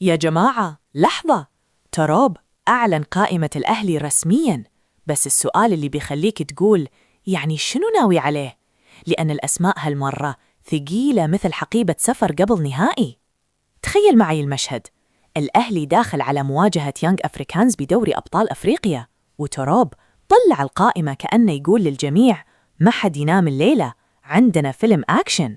يا جماعة لحظة، تراب أعلن قائمة الأهلي رسمياً، بس السؤال اللي بيخليك تقول يعني شنو ناوي عليه؟ لأن الأسماء هالمرة ثقيلة مثل حقيبة سفر قبل نهائي. تخيل معي المشهد، الأهلي داخل على مواجهة يانغ أفريكانز بدوري أبطال أفريقيا، وتراب طلع القائمة كأنه يقول للجميع ما حد ينام الليلة، عندنا فيلم أكشن.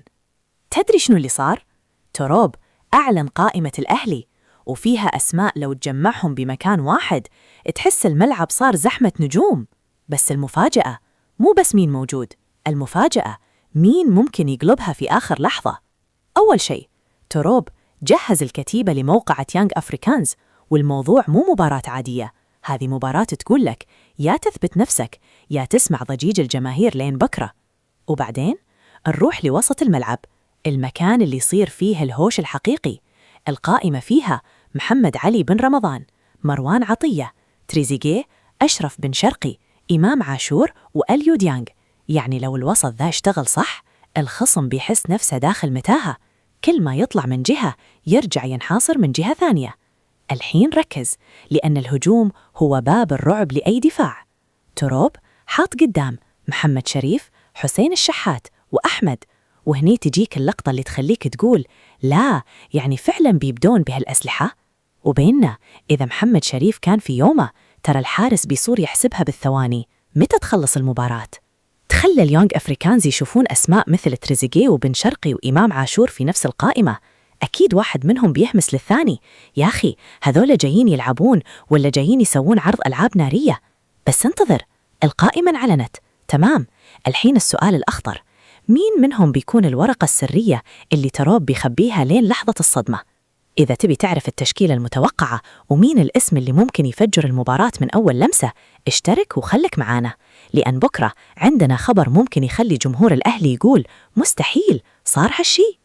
تدري شنو اللي صار؟ تراب أعلن قائمة الأهلي وفيها أسماء لو تجمعهم بمكان واحد تحس الملعب صار زحمة نجوم. بس المفاجأة مو بس مين موجود، المفاجأة مين ممكن يقلبها في آخر لحظة. أول شيء، تروب جهز الكتيبة لموقعة يانغ أفريكانز، والموضوع مو مباراة عادية، هذه مباراة تقول لك يا تثبت نفسك يا تسمع ضجيج الجماهير لين بكرة. وبعدين نروح لوسط الملعب، المكان اللي يصير فيه الهوش الحقيقي. القائمة فيها محمد علي بن رمضان، مروان عطية، تريزيجيه، أشرف بن شرقي، إمام عاشور وأليو ديانغ. يعني لو الوسط ذا اشتغل صح، الخصم بيحس نفسه داخل متاهة، كل ما يطلع من جهة يرجع ينحاصر من جهة ثانية. الحين ركز، لأن الهجوم هو باب الرعب لأي دفاع. تروب حاط قدام محمد شريف، حسين الشحات وأحمد، وهني تجيك اللقطة اللي تخليك تقول لا، يعني فعلا بيبدون بهالأسلحة. وبيننا إذا محمد شريف كان في يومه، ترى الحارس بيصور يحسبها بالثواني متى تخلص المباراة. تخلى اليونغ أفريكانز يشوفون أسماء مثل تريزيجيه وبن شرقي وإمام عاشور في نفس القائمة، أكيد واحد منهم بيهمس للثاني يا أخي هذول جايين يلعبون ولا جايين يسوون عرض ألعاب نارية. بس انتظر، القائمة انعلنت تمام، الحين السؤال الأخطر، مين منهم بيكون الورقة السرية اللي تروب بيخبيها لين لحظة الصدمة؟ إذا تبي تعرف التشكيلة المتوقعة ومين الاسم اللي ممكن يفجر المباراة من أول لمسة، اشترك وخلك معانا، لأن بكرة عندنا خبر ممكن يخلي جمهور الأهلي يقول مستحيل صار هالشي.